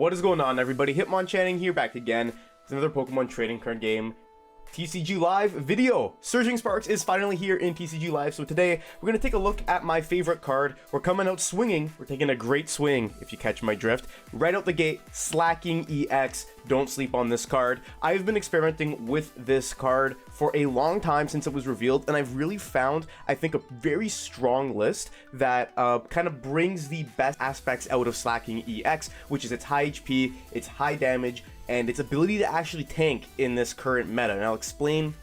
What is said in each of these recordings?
What is going on, everybody? Hitmonchanning here, back again. It's another Pokemon trading card game TCG Live video. Surging Sparks is finally here in TCG Live, so today we're going to take a look at my favorite card. We're coming out swinging. We're taking a great swing, if you catch my drift. Right out the gate, Slaking EX. Don't sleep on this card. I've been experimenting with this card for a long time since it was revealed, and I've really found, I think, a very strong list that kind of brings the best aspects out of Slaking EX, which is its high HP, its high damage, and its ability to actually tank in this current meta. And I'll explain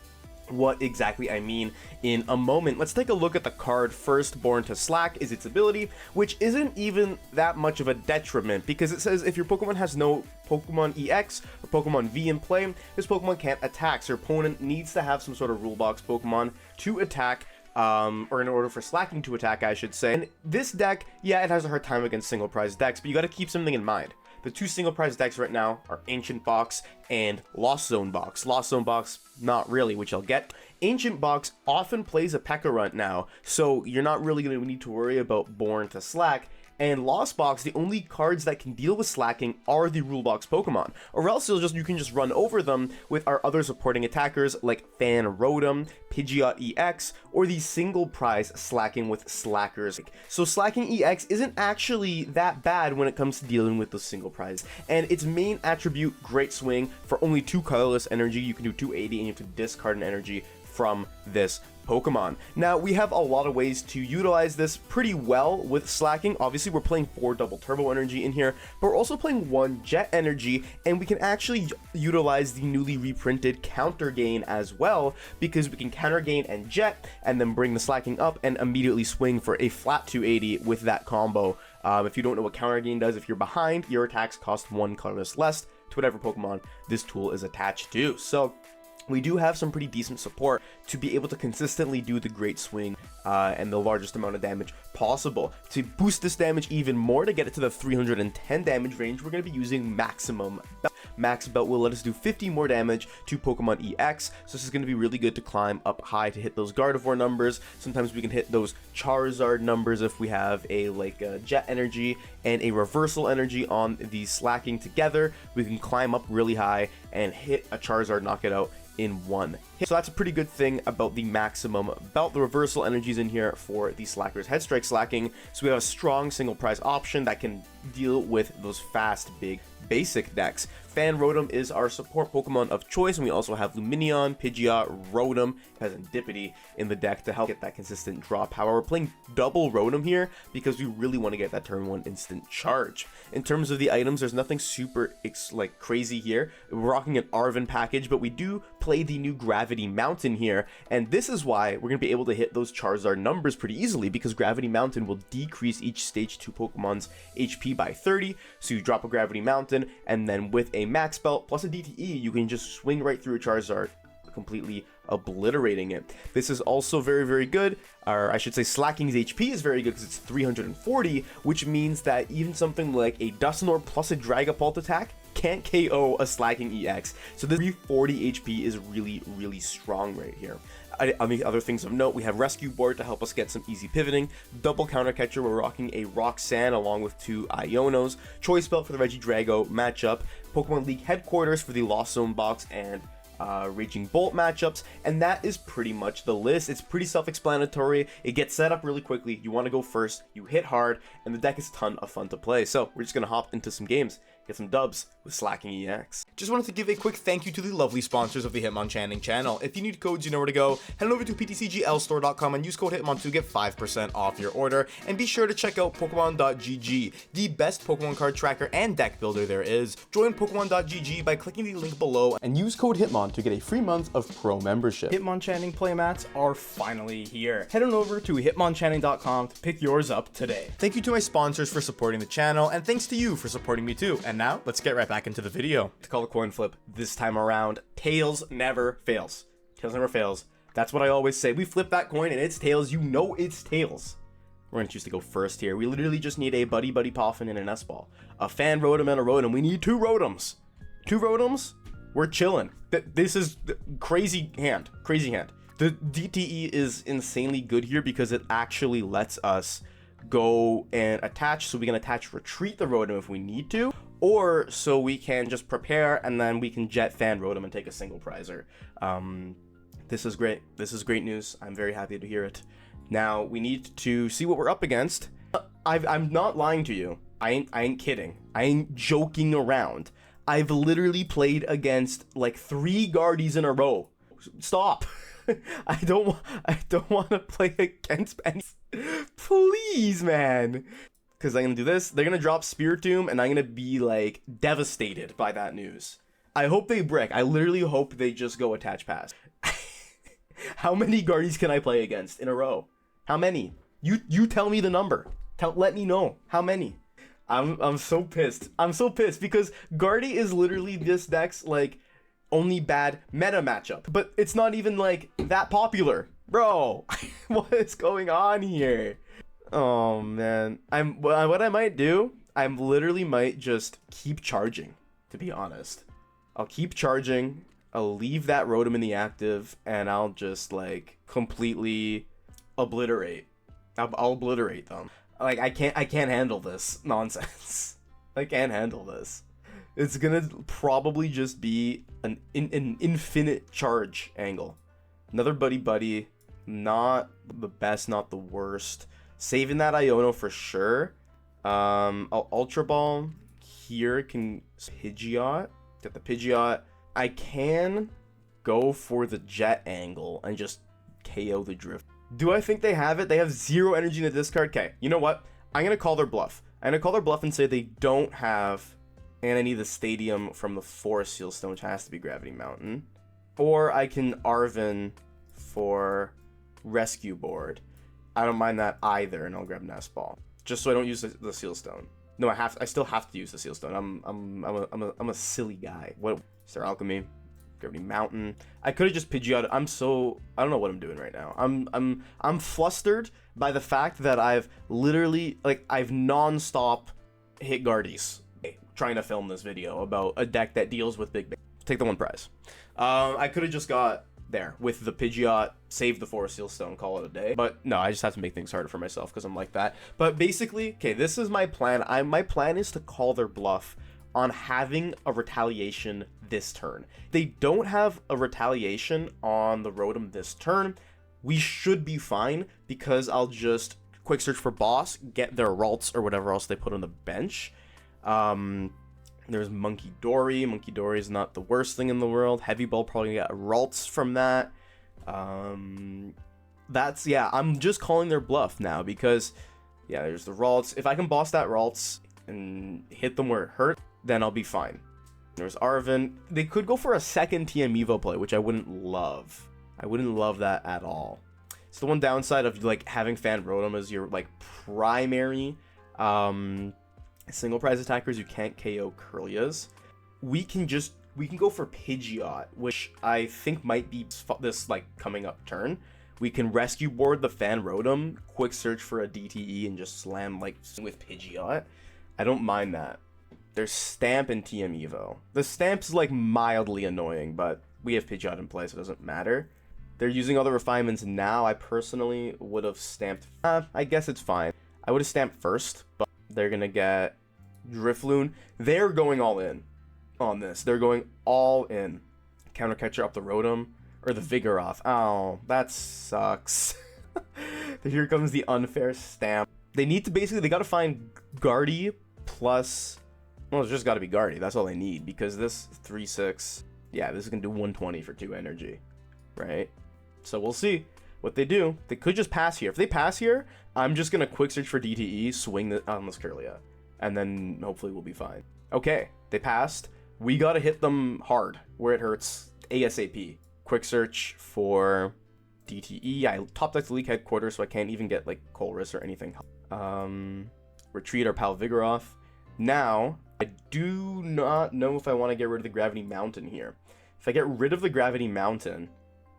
what exactly I mean in a moment. Let's take a look at the card first. Born to Slack is its ability, which isn't even that much of a detriment, because it says if your Pokemon has no Pokemon EX or Pokemon V in play, this Pokemon can't attack, so your opponent needs to have some sort of rule box Pokemon to attack, or in order for Slaking to attack, I should say. And this deck, yeah, it has a hard time against single prize decks, but you got to keep something in mind. The two single prize decks right now are Ancient Box and Lost Zone Box. Lost Zone Box, not really, which I'll get. Ancient Box often plays a P.E.K.K.A. Runt now, so you're not really going to need to worry about Born to Slack. And Lost Box, the only cards that can deal with slacking are the rule box Pokemon, or else you can just run over them with our other supporting attackers like Fan Rotom, Pidgeot EX, or the single prize slacking with Slackers. So Slaking EX isn't actually that bad when it comes to dealing with the single prize, and its main attribute, Great Swing. For only 2 colorless energy, you can do 280, and you have to discard an energy from this Pokemon. Now, we have a lot of ways to utilize this pretty well with Slaking. Obviously, we're playing 4 double turbo energy in here, but we're also playing 1 jet energy, and we can actually utilize the newly reprinted Counter Gain as well, because we can Counter Gain and jet, and then bring the Slaking up and immediately swing for a flat 280 with that combo. If you don't know what Counter Gain does, if you're behind, your attacks cost 1 colorless less to whatever Pokemon this tool is attached to. So we do have some pretty decent support to be able to consistently do the great swing and the largest amount of damage possible. To boost this damage even more, to get it to the 310 damage range, we're going to be using Maximum Belt. Max Belt will let us do 50 more damage to Pokemon EX, so this is going to be really good to climb up high to hit those Gardevoir numbers. Sometimes we can hit those Charizard numbers if we have a Jet Energy and a Reversal Energy on the Slaking together. We can climb up really high and hit a Charizard, knock it out in 1 hit. So that's a pretty good thing about the Maximum Belt. The reversal energies in here for the Slacker's Head Strike Slaking, so we have a strong single prize option that can deal with those fast, big, basic decks. Fan Rotom is our support Pokemon of choice, and we also have Lumineon, Pidgeot, Rotom, Fezandipiti in the deck to help get that consistent draw power. We're playing double Rotom here because we really want to get that turn 1 instant charge. In terms of the items, there's nothing super crazy here. We're rocking an Arven package, but we do play the new Gravity Mountain here, and this is why we're going to be able to hit those Charizard numbers pretty easily, because Gravity Mountain will decrease each stage 2 Pokemon's HP by 30, so you drop a Gravity Mountain, and then with a Max Belt plus a DTE, you can just swing right through a Charizard, completely obliterating it. This is also very, very good, or I should say Slaking's HP is very good because it's 340, which means that even something like a Dusknoir plus a Dragapult attack can't KO a Slaking EX. So this 340 HP is really, really strong right here. On the other things of note, we have Rescue Board to help us get some easy pivoting, double counter catcher, we're rocking a Roxanne along with 2 Ionos, Choice Belt for the Regidrago matchup, Pokemon League Headquarters for the Lost Zone Box and Raging Bolt matchups, and that is pretty much the list. It's pretty self-explanatory. It gets set up really quickly. You want to go first, you hit hard, and the deck is a ton of fun to play. So we're just going to hop into some games, get some dubs with Slaking EX. Just wanted to give a quick thank you to the lovely sponsors of the Hitmonchanning channel. If you need codes, you know where to go. Head over to ptcglstore.com and use code Hitmon to get 5% off your order. And be sure to check out Pokemon.gg, the best Pokemon card tracker and deck builder there is. Join Pokemon.gg by clicking the link below and use code Hitmon to get a free month of pro membership. Hitmonchanning playmats are finally here. Head on over to hitmonchanning.com to pick yours up today. Thank you to my sponsors for supporting the channel, and thanks to you for supporting me too. And now, let's get right back into the video. To call a coin flip this time around, Tails never fails. Tails never fails. That's what I always say. We flip that coin and it's Tails. You know it's Tails. We're going to choose to go first here. We literally just need a Buddy-Buddy Poffin and a Nest Ball. A Fan Rotom and a Rotom. We need 2 Rotoms. 2 Rotoms? We're chilling. This is crazy hand. Crazy hand. The DTE is insanely good here because it actually lets us go and attach, so we can attach retreat the Rotom if we need to, or so we can just prepare and then we can jet Fan Rotom and take a single prizer. This is great. This is great news. I'm very happy to hear it. Now we need to see what we're up against. I'm not lying to you. I ain't kidding. I ain't joking around. I've literally played against like 3 Guardies in a row. Stop. I don't want to play against any. Please, man. Because I'm gonna do this. They're gonna drop Spiritomb, and I'm gonna be like devastated by that news. I hope they brick. I literally hope they just go attach pass. How many Guardies can I play against in a row? How many? You tell me the number. Let me know how many. I'm so pissed. I'm so pissed because Guardy is literally this deck's like only bad meta matchup, but it's not even like that popular, bro. What is going on here? Oh man, what I might do, I literally might just keep charging. To be honest, I'll keep charging. I'll leave that Rotom in the active, and I'll just like completely obliterate. I'll obliterate them. Like I can't handle this nonsense. I can't handle this. It's gonna probably just be an infinite charge angle. Another Buddy-Buddy, not the best, not the worst. Saving that Iono for sure. Ultra Ball here can Pidgeot. Get the Pidgeot. I can go for the jet angle and just KO the drift. Do I think they have it? They have 0 energy in the discard. Okay, you know what? I'm gonna call their bluff. I'm gonna call their bluff and say they don't have, and I need the Stadium from the Forest Seal Stone, which has to be Gravity Mountain. Or I can Arven for Rescue Board. I don't mind that either, and I'll grab Nest Ball just so I don't use the Seal Stone. No, I still have to use the Seal Stone. I'm a silly guy. What? Star Alchemy, Gravity Mountain. I could have just Pidgeot. I don't know what I'm doing right now. I'm flustered by the fact that I've literally I've non-stop hit Guardies trying to film this video about a deck that deals with big. Take the 1 prize. I could have just got there with the Pidgeot, save the Forest Seal Stone, call it a day. But no, I just have to make things harder for myself because I'm like that. But basically, okay, this is my plan. My plan is to call their bluff on having a retaliation this turn. They don't have a retaliation on the Rotom this turn. We should be fine because I'll just quick search for boss, get their Ralts or whatever else they put on the bench. There's Monkey Dory. Monkey Dory is not the worst thing in the world. Heavy Ball probably got Ralts from that. That's, yeah, I'm just calling their bluff now because, yeah, there's the Ralts. If I can boss that Ralts and hit them where it hurt, then I'll be fine. There's Arven. They could go for a second TM Evo play, which I wouldn't love. I wouldn't love that at all. It's the one downside of like having Fan Rotom as your like primary single prize attackers. You can't KO Kirlias. We can go for Pidgeot, which I think might be this like coming up turn. We can Rescue Board the Fan Rotom, quick search for a DTE, and just slam like with Pidgeot. I don't mind that. There's Stamp and TM Evo. The Stamp's like mildly annoying, but we have Pidgeot in place, so it doesn't matter. They're using other refinements now. I personally would have stamped. I guess it's fine. I would have stamped first, but they're gonna get Drifloon. They're going all in on this. They're going all in. Counter Catcher up the Rotom or the Vigoroth. Oh, that sucks. Here comes the unfair stamp. They need to basically, they got to find Guardy plus. Well, it's just got to be Guardy. That's all they need because this 3/6. Yeah, this is gonna do 120 for 2 energy, right? So we'll see what they do. They could just pass here. If they pass here, I'm just gonna quick search for DTE, swing on this Kirlia, and then hopefully we'll be fine. Okay, they passed. We gotta hit them hard where it hurts ASAP. Quick search for DTE. I top deck the League Headquarters, so I can't even get like Colress or anything. Retreat our pal Vigoroth. Now, I do not know if I want to get rid of the Gravity Mountain here. If I get rid of the Gravity Mountain,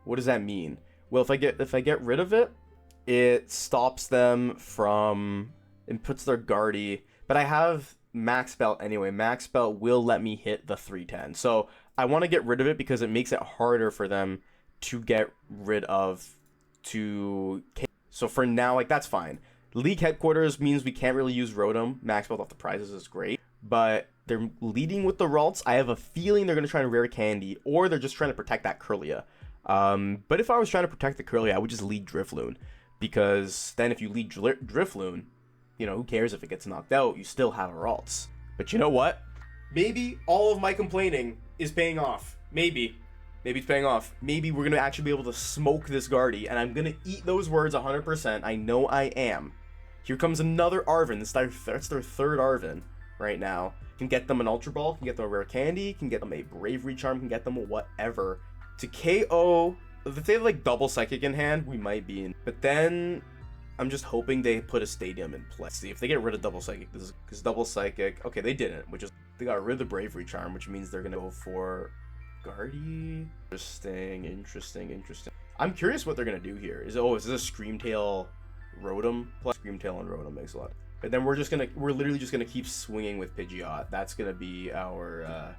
what does that mean? Well, if I get rid of it, it stops them from and puts their Guardy. But I have Max Belt anyway. Max Belt will let me hit the 310. So I want to get rid of it because it makes it harder for them to get rid of. So for now, like that's fine. League Headquarters means we can't really use Rotom. Max Belt off the prizes is great. but they're leading with the Ralts. I have a feeling they're going to try and Rare Candy, or they're just trying to protect that Kirlia. But if I was trying to protect the Kirlia, I would just lead Drifloon, because then if you lead Drifloon, you know, who cares if it gets knocked out? You still have a Ralts. But you know what? Maybe all of my complaining is paying off. Maybe it's paying off. Maybe we're going to actually be able to smoke this Guardy, and I'm going to eat those words 100%. I know I am. Here comes another Arven. That's their third Arven right now. Can get them an Ultra Ball, can get them a Rare Candy, can get them a Bravery Charm, can get them a whatever. To KO, if they have like double Psychic in hand, we might be in. But then I'm just hoping they put a Stadium in play. See, if they get rid of double Psychic, this is because double Psychic, okay, they didn't, which is, they got rid of the Bravery Charm, which means they're going to go for Guardy. Interesting. I'm curious what they're going to do here. Is this a Screamtail Rotom? Plus Screamtail and Rotom makes a lot. But then we're literally just gonna keep swinging with Pidgeot. That's gonna be our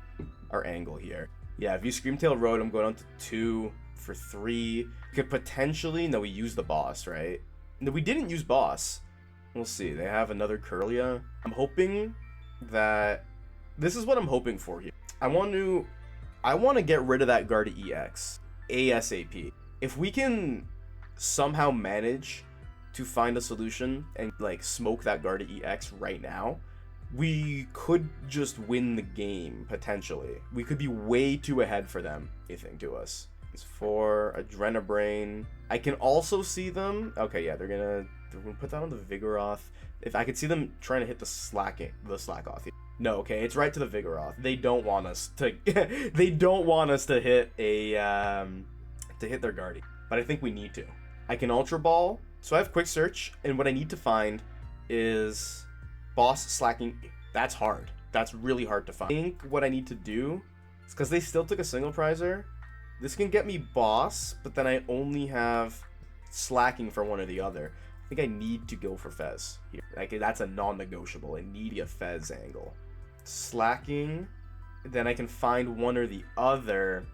angle here. Yeah, if you Screamtail Rotom, go down to 2 for 3. Could potentially, no, we use the boss, right? No, we didn't use boss. We'll see. They have another Kirlia. I'm hoping that this is what I'm hoping for here. I want to get rid of that Guardy EX ASAP. If we can somehow manage to find a solution and like smoke that Guardy EX right now, we could just win the game potentially. We could be way too ahead for them, they think, to us. It's for Adrenabrain. I can also see them. Okay, yeah, they're gonna put that on the Vigoroth. If I could see them trying to hit the Slakoth. No, okay, it's right to the Vigoroth. They don't want us to. They don't want us to hit a to hit their Guardy, but I think we need to. I can Ultra Ball. So I have Quick Search, and what I need to find is boss Slaking. That's hard. That's really hard to find. I think what I need to do is, because they still took a single prizer, this can get me boss, but then I only have Slaking for one or the other. I think I need to go for Fez here. Like, that's a non-negotiable. I need a Fez angle. Slaking, then I can find one or the other.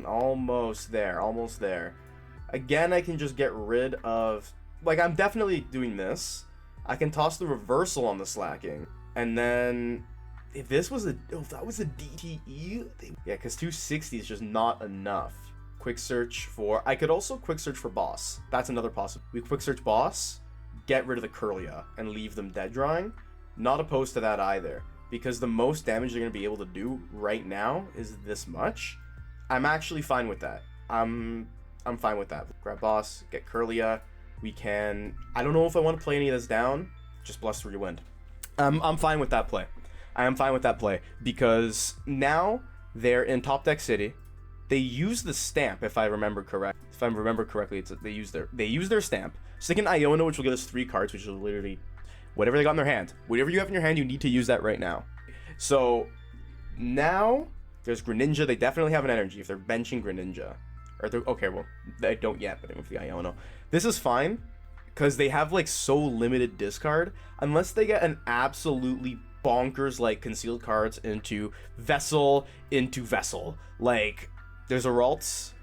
Almost there. Again, I can just get rid of, like, I'm definitely doing this. I can toss the reversal on the Slaking. And then, if that was a DTE, yeah, because 260 is just not enough. Quick search for, I could also quick search for boss. That's another possibility. We quick search boss, get rid of the Kirlia, and leave them dead drawing. Not opposed to that either, because the most damage they're going to be able to do right now is this much. I'm actually fine with that. I'm fine with that. Grab boss, get Kirlia. We can, I don't know if I want to play any of this down. Just Bluster your Wind. I'm fine with that play. I am fine with that play because now they're in Top Deck City. They use the stamp, if I remember correctly. They use their stamp. So they can Iono, which will get us 3 cards, which is literally whatever they got in their hand. Whatever you have in your hand, you need to use that right now. So now there's Greninja. They definitely have an energy if they're benching Greninja. Okay, well, they don't yet, but with the Iono. This is fine, because they have, like, so limited discard, unless they get an absolutely bonkers, like, concealed cards into Vessel. Like, there's a Ralts.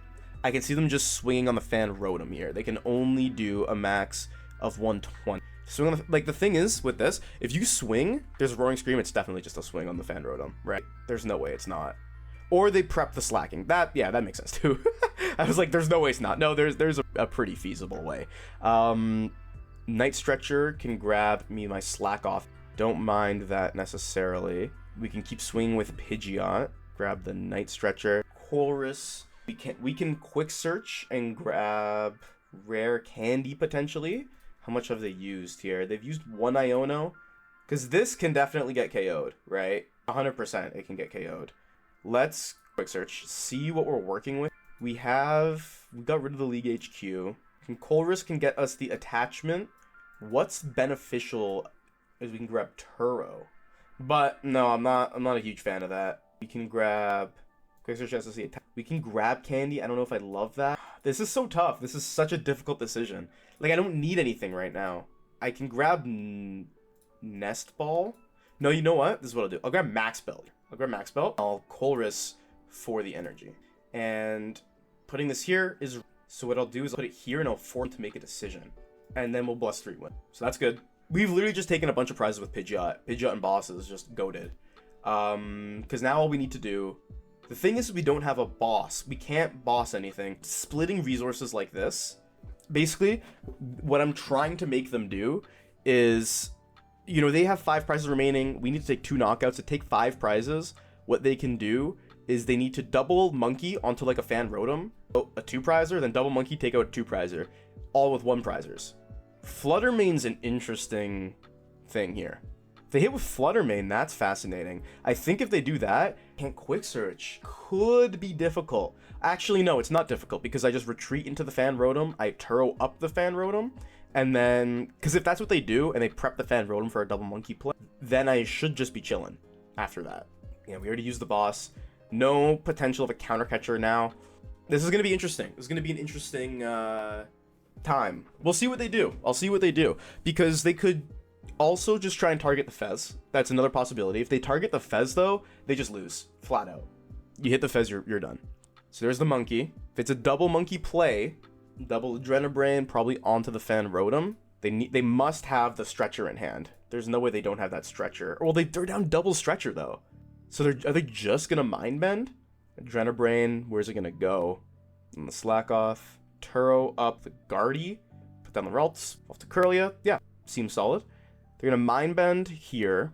I can see them just swinging on the Fan Rotom here. They can only do a max of 120. Swing on the, like, the thing is, with this, if you swing, there's a Roaring Scream, it's definitely just a swing on the Fan Rotom, right? There's no way it's not. Or they prep the Slaking. That makes sense too. I was like, there's no way it's not. No, there's a pretty feasible way. Night Stretcher can grab me my Slakoth. Don't mind that necessarily. We can keep swinging with Pidgeot. Grab the Night Stretcher. Colress. We can quick search and grab Rare Candy potentially. How much have they used here? They've used 1 Iono. Because this can definitely get KO'd, right? 100% it can get KO'd. Let's quick search, see what we're working with. We got rid of the League HQ. Colress can get us the attachment. What's beneficial is we can grab Turo. But no, I'm not a huge fan of that. We can grab quick search SSP. We can grab Candy. I don't know if I love that. This is so tough. This is such a difficult decision. Like, I don't need anything right now. I can grab Nest Ball. No, you know what? This is what I'll do. I'll grab Max Belt. I'll Colress for the energy. And putting this here is, so what I'll do is I'll put it here and I'll force to make a decision. And then we'll Bless 3 win. So that's good. we've literally just taken a bunch of prizes with Pidgeot. Pidgeot and boss is just goated. Because now all we need to do, the thing is we don't have a boss. We can't boss anything. Splitting resources like this, basically, what I'm trying to make them do is, you know, they have 5 prizes remaining. We need to take 2 knockouts. To take 5 prizes, what they can do is they need to double monkey onto like a Fan Rotom, a 2-prizer, then double monkey, take out a 2-prizer, all with 1-prizers. Fluttermane's an interesting thing here. If they hit with Fluttermane, that's fascinating. I think if they do that, can't quick search. Could be difficult. Actually, no, it's not difficult because I just retreat into the Fan Rotom, I Turo up the Fan Rotom, and then, because if that's what they do and they prep the Fan Rotom for a double monkey play, then I should just be chilling after that. Yeah, we already used the boss. No potential of a counter catcher now. This is going to be interesting. This is going to be an interesting time. We'll see what they do. I'll see what they do. Because they could also just try and target the Fez. That's another possibility. If they target the Fez, though, they just lose. Flat out. You hit the Fez, you're done. So there's the monkey. If it's a double monkey play, double Adrenabrain, probably onto the Fan Rotom. They must have the stretcher in hand. There's no way they don't have that stretcher. Well, they're down double stretcher, though. So are they just going to Mind Bend? Adrenabrain, where's it going to go? And the Slakoth. Turo up the Guardy. Put down the Ralts. Off to Curlia. Yeah, seems solid. They're going to Mind Bend here.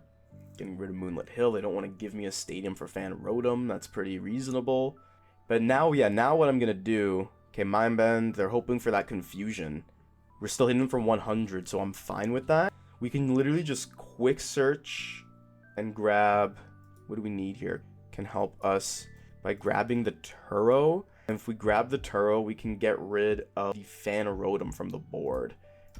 Getting rid of Moonlit Hill. They don't want to give me a stadium for Fan Rotom. That's pretty reasonable. But now, yeah, now what I'm going to do... Okay, Mind Bend. They're hoping for that confusion. We're still hitting them for 100, so I'm fine with that. We can literally just quick search and grab... What do we need here? Can help us by grabbing the Turo. And if we grab the Turo, we can get rid of the Fan Rotom from the board.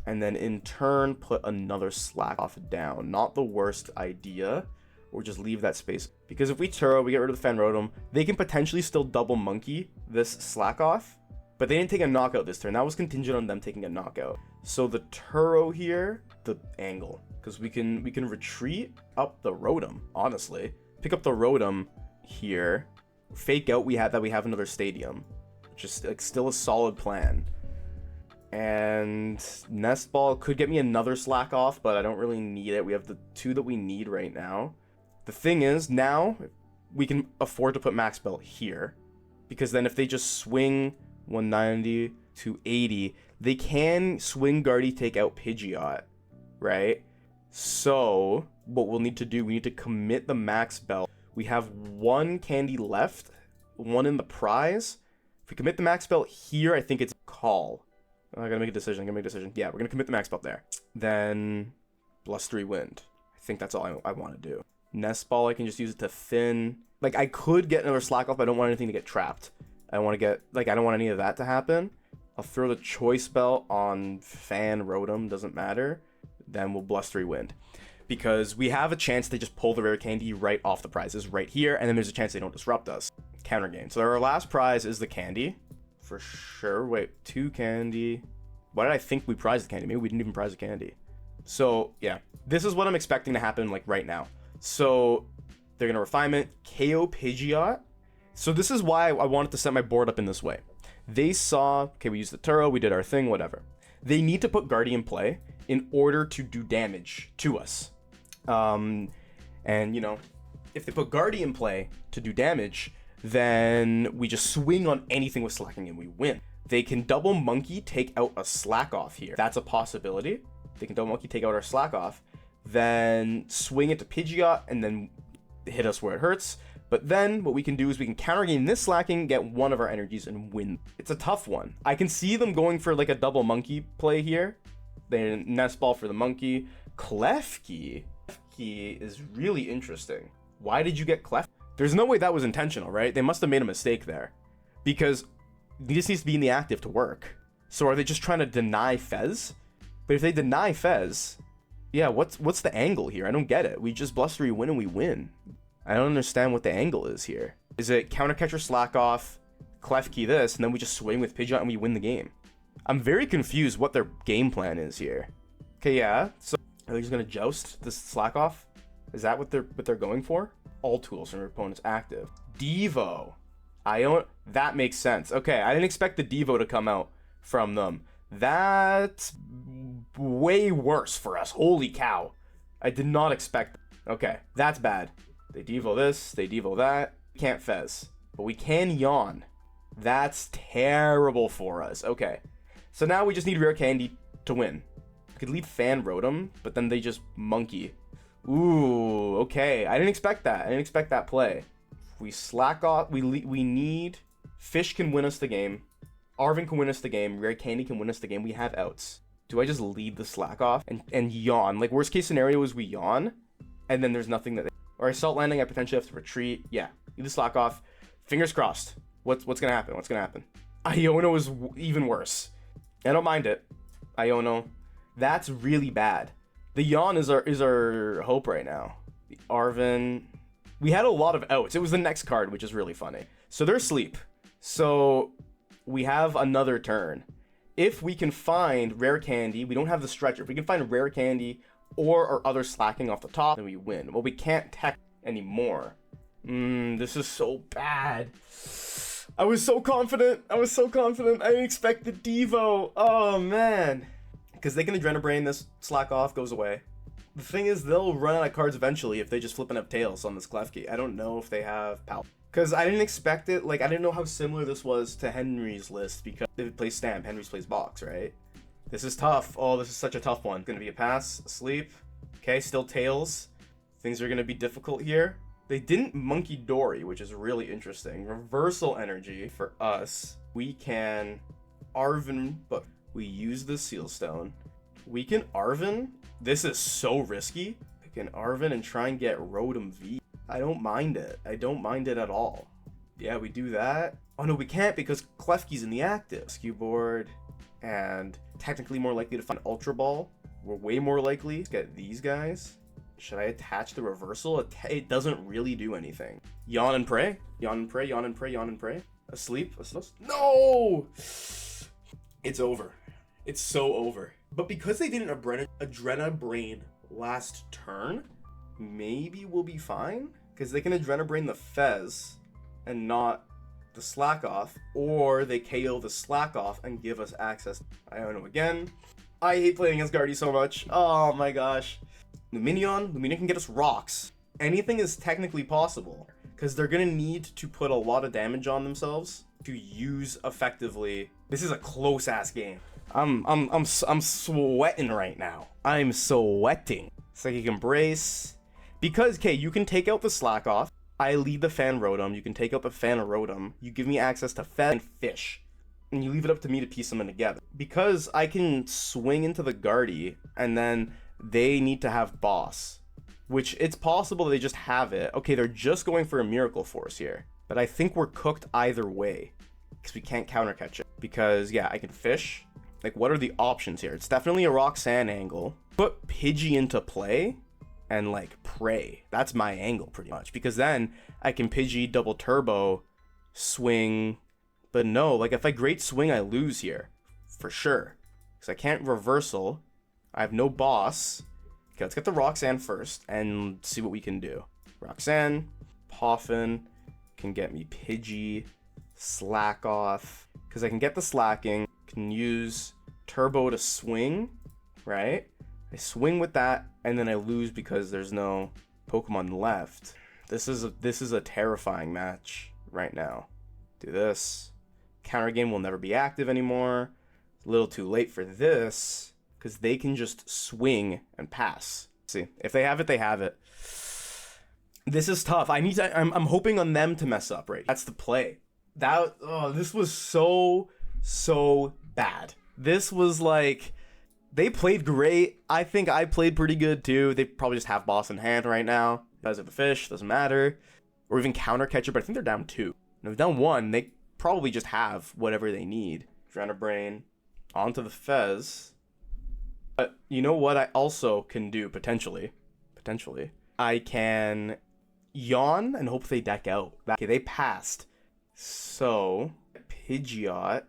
And then in turn, put another Slakoth down. Not the worst idea. Or just leave that space. Because if we Turo, we get rid of the Fan Rotom, they can potentially still double monkey this Slakoth. But they didn't take a knockout this turn. That was contingent on them taking a knockout. So the Turo here, the angle. Because we can retreat up the Rotom, honestly. Pick up the Rotom here, fake out we have another stadium, which is like still a solid plan. And Nest Ball could get me another Slakoth, but I don't really need it. We have the 2 that we need right now. The thing is, now we can afford to put Max Belt here, because then if they just swing 190 to 80, they can swing Guardy, take out Pidgeot, right? So what we'll need to do, we need to commit the Max Belt. We have 1 candy left, 1 in the prize. If we commit the Max Belt here, I think it's call. I gotta make a decision. Yeah, we're gonna commit the Max Belt there. Then Blustery Wind. I think that's all I want to do. Nest Ball, I can just use it to thin. Like, I could get another Slakoth, but I don't want anything to get trapped. I don't want any of that to happen. I'll throw the Choice Belt on Fan Rotom, doesn't matter. Then we'll Blustery Wind. Because we have a chance they just pull the Rare Candy right off the prizes right here, and then there's a chance they don't disrupt us. Counter Gain. So our last prize is the candy. For sure. Wait, 2 candy. Why did I think we prized the candy? Maybe we didn't even prize the candy. So, yeah. This is what I'm expecting to happen, like, right now. So, they're going to Refinement, KO Pidgeot. So this is why I wanted to set my board up in this way. They saw, okay, we used the Turo, we did our thing, whatever. They need to put Guardy in play in order to do damage to us. And, you know, if they put Guardy in play to do damage, then we just swing on anything with Slacking and we win. They can double monkey, take out a Slakoth here. That's a possibility. They can double monkey, take out our Slakoth, then swing it to Pidgeot and then hit us where it hurts. But then what we can do is we can counter gain this Slacking, get 1 of our energies and win. It's a tough one. I can see them going for like a double monkey play here. They Nest Ball for the monkey. Klefki is really interesting. Why did you get Klefki? There's no way that was intentional, right? They must have made a mistake there. Because this needs to be in the active to work. So are they just trying to deny Fez? But if they deny Fez, yeah, what's the angle here? I don't get it. We just Blustery Win and we win. I don't understand what the angle is here. Is it Counter Catcher Slakoth, Klefki this, and then we just swing with Pidgeot and we win the game? I'm very confused what their game plan is here. Okay, yeah. So are they just gonna joust this Slakoth? Is that what they're going for? All tools from your opponent's active. Devo. Iono. That makes sense. Okay, I didn't expect the Devo to come out from them. That's way worse for us. Holy cow. I did not expect. Okay, that's bad. They devo this, they devo that. Can't Fez, but we can Yawn. That's terrible for us. Okay, so now we just need Rare Candy to win. We could lead Fan Rotom, but then they just monkey. Ooh, okay. I didn't expect that. I didn't expect that play. We slack off. We need... Fish can win us the game. Arven can win us the game. Rare Candy can win us the game. We have outs. Do I just lead the slack off and yawn? Like, worst case scenario is we yawn, and then there's nothing that... Or Assault Landing, I potentially have to retreat. Yeah, lead the slack off. Fingers crossed. What's gonna happen? What's gonna happen? Iono is even worse. I don't mind it. Iono. That's really bad. The yawn is our hope right now. The Arven... We had a lot of outs. It was the next card, which is really funny. So they're asleep. So we have another turn. If we can find Rare Candy, we don't have the Stretcher. If we can find Rare Candy or our other slacking off the top, then we win. Well, we can't tech anymore. This is so bad. I was so confident. I didn't expect the Devo. Oh, man. Because they can Adrenabrain this, slack off, goes away. The thing is, they'll run out of cards eventually if they just flip and have Tails on this Klefki. I don't know if they have PAL. Because I didn't expect it. Like, I didn't know how similar this was to Henry's list because it plays Stamp, Henry's plays Box, right? This is tough. Oh, this is such a tough one. It's going to be a pass, asleep. Okay, still Tails. Things are going to be difficult here. They didn't Monkey Dory, which is really interesting. Reversal energy for us. We can Arven, but we use the Seal Stone. We can Arven. This is so risky. We can Arven and try and get Rotom V. I don't mind it. I don't mind it at all. Yeah, we do that. Oh no, we can't because Klefki's in the active. Rescue Board, and technically more likely to find Ultra Ball. We're way more likely to get these guys. Should I attach the reversal? It doesn't really do anything. Yawn and pray. Yawn and pray, yawn and pray, yawn and pray. Asleep. No! It's over. It's so over. But because they didn't Adrenabrain last turn, maybe we'll be fine. Because they can Adrenabrain the Fez and not the slack off. Or they KO the slack off and give us access. I don't know again. I hate playing against Guardy so much. Oh my gosh. Lumineon can get us rocks. Anything is technically possible. Because they're going to need to put a lot of damage on themselves to use effectively. This is a close ass game. I'm sweating right now. I'm sweating. Psychic Embrace. Because, okay, you can take out the slack off. I lead the Fan Rotom. You can take out the Fan Rotom. You give me access to Fez and Fish. And you leave it up to me to piece them in together. Because I can swing into the Guardy, and then they need to have Boss. Which, it's possible they just have it. Okay, they're just going for a Miracle Force here. But I think we're cooked either way. Because we can't counter catch it. Because, yeah, I can Fish. Like, what are the options here? It's definitely a Roxanne angle. Put Pidgey into play and, like, pray. That's my angle, pretty much. Because then I can Pidgey double turbo, swing. But no, like, if I Great Swing, I lose here. For sure. Because I can't reversal. I have no boss. Okay, let's get the Roxanne first and see what we can do. Roxanne, Poffin can get me Pidgey, slack off. Because I can get the slacking. Can use turbo to swing, right? I swing with that, and then I lose because there's no Pokemon left. This is a terrifying match right now. Do this. Counter Gain will never be active anymore. It's a little too late for this because they can just swing and pass. See, if they have it, they have it. This is tough. I'm hoping on them to mess up, right? That's the play. This was so bad. This was like, they played great. I think I played pretty good too. They probably just have boss in hand right now. Because of the fish, doesn't matter. Or even counter catcher, but I think they're down 2. And if they're down 1, they probably just have whatever they need. Adrenabrain onto the Fez. But you know what I also can do potentially? I can yawn and hope they deck out. Okay, they passed. So Pidgeot,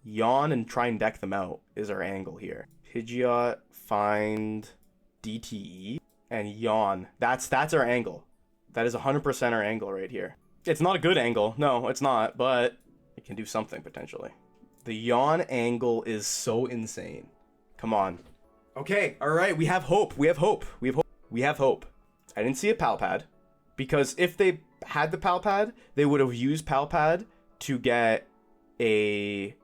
yawn and try and deck them out is our angle here. Pidgeot, find DTE, and yawn. That's our angle. That is 100% our angle right here. It's not a good angle. No, it's not, but it can do something potentially. The yawn angle is so insane. Come on. Okay, all right, we have hope. We have hope. We have hope. We have hope. I didn't see a PAL pad, because if they had the PAL pad, they would have used PAL pad to get a,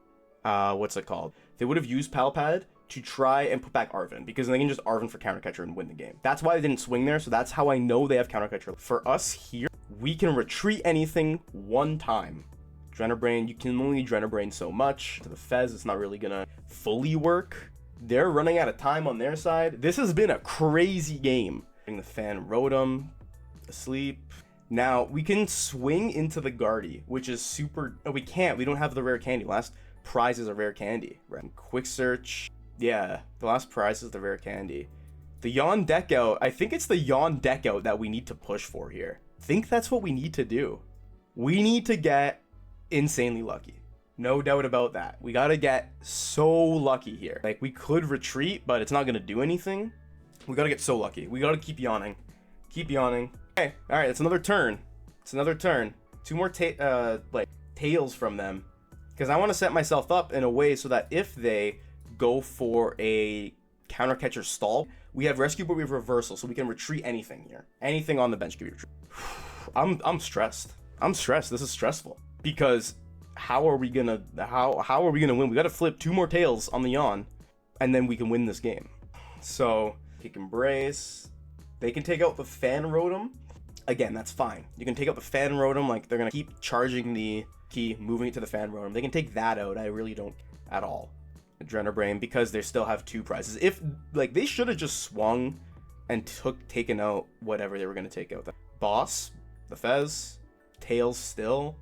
what's it called? They would have used PAL pad to try and put back Arven, because they can just Arven for counter catcher and win the game. That's why they didn't swing there, so that's how I know they have counter catcher. For us here, we can retreat anything one time. Drenabrain, you can only Drenabrain so much. To the Fez, it's not really gonna fully work. They're running out of time on their side. This has been a crazy game. The Fan Rotom asleep. Now we can swing into the Guardy, which is super. Oh, we can't. We don't have the rare candy. Last prize is a rare candy. Right. Quick search. Yeah, the last prize is the rare candy. The Yawn deck out. I think it's the Yawn deck out that we need to push for here. I think that's what we need to do. We need to get insanely lucky. No doubt about that. We gotta get so lucky here. Like, we could retreat, but it's not gonna do anything. We gotta get so lucky. We gotta keep yawning. Keep yawning. Okay, alright, it's another turn. It's another turn. Two more tails from them. Because I want to set myself up in a way so that if they go for a counter catcher stall, we have Rescue Board, we have Reversal, so we can retreat anything here. Anything on the bench can be retreated. I'm stressed. I'm stressed. This is stressful. Because how are we gonna win? We gotta flip two more tails on the yawn, and then we can win this game. So kick Embrace. They can take out the Fan Rotom. Again, that's fine. You can take out the Fan Rotom, like they're gonna keep charging the key, moving it to the Fan Rotom. They can take that out. I really don't at all. Adrenabrain, because they still have two prizes. If like they should have just swung and taken out whatever they were gonna take out. The boss, the Fez, tails still.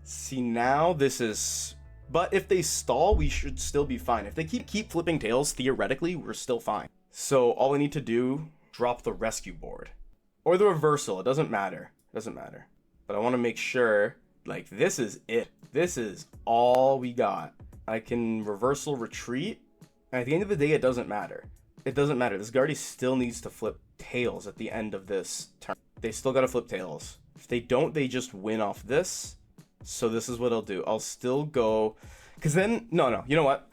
See, now this is, but if they stall, we should still be fine. If they keep flipping tails, theoretically, we're still fine. So all I need to do, drop the Rescue Board or the Reversal. It doesn't matter. It doesn't matter. But I want to make sure, like, this is it. This is all we got. I can Reversal retreat. And at the end of the day, it doesn't matter. It doesn't matter. This Guardy still needs to flip tails at the end of this turn. They still got to flip tails. If they don't, they just win off this. So this is what I'll do. I'll still go, because then, no, you know what?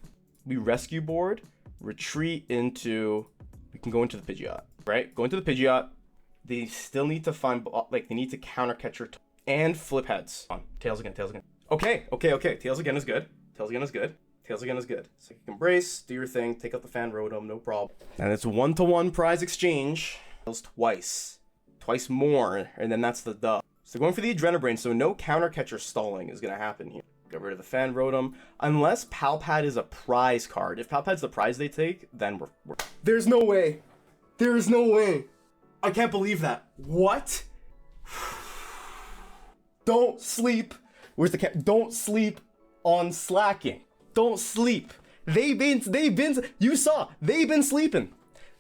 We Rescue Board, retreat into, we can go into the Pidgeot, right? Go into the Pidgeot. They still need to find, like, they need to counter catcher and flip heads. On, tails again, tails again. Okay. Tails again is good. Tails again is good. Tails again is good. So you can Embrace, do your thing, take out the Fan Rotom, no problem. And it's 1-to-1 prize exchange. Tails twice more, and then that's the dub. So going for the Adrenabrain, so no counter catcher stalling is going to happen here. Get rid of the Fan Rotom. Unless PAL pad is a prize card. If PAL pad's the prize they take, then we're... There's no way. There is no way. I can't believe that. What? Don't sleep. Where's the cat? Don't sleep on slacking. Don't sleep. You saw. They've been sleeping.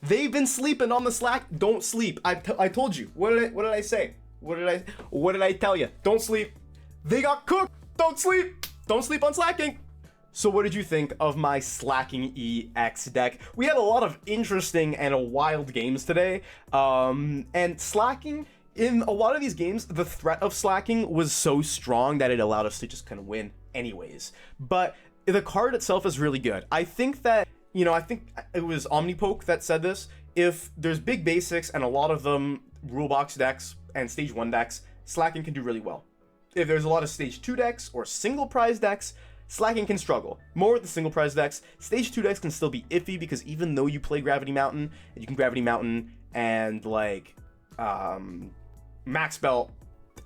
They've been sleeping on the slack. Don't sleep. I told you. What did I say? What did I tell you? Don't sleep. They got cooked. Don't sleep. Don't sleep on slacking. So what did you think of my Slaking EX deck? We had a lot of interesting and wild games today. And slacking, in a lot of these games, the threat of slacking was so strong that it allowed us to just kind of win anyways. But the card itself is really good. I think that, I think it was Omnipoke that said this. If there's big basics and a lot of them rule box decks and stage 1 decks, slacking can do really well. If there's a lot of stage 2 decks or single prize decks, slacking can struggle. More with the single prize decks. Stage 2 decks can still be iffy because even though you play Gravity Mountain, and you can Gravity Mountain and like Max Belt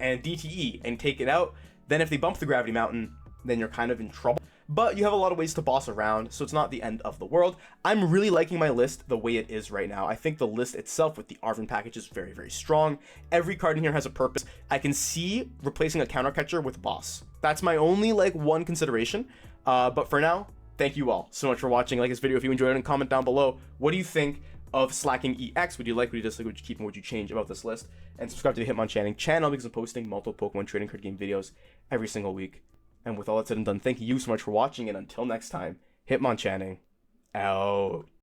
and DTE and take it out, then if they bump the Gravity Mountain, then you're kind of in trouble. But you have a lot of ways to boss around, so it's not the end of the world. I'm really liking my list the way it is right now. I think the list itself with the Arven package is very, very strong. Every card in here has a purpose. I can see replacing a counter catcher with boss. That's my only one consideration. But for now, thank you all so much for watching. Like this video if you enjoyed it, and comment down below. What do you think of Slaking EX? Would you like, would you dislike, would you keep, and would you change about this list? And subscribe to the Hitmonchanting channel because I'm posting multiple Pokemon trading card game videos every single week. And with all that said and done, thank you so much for watching, and until next time, Hitmonchanting out.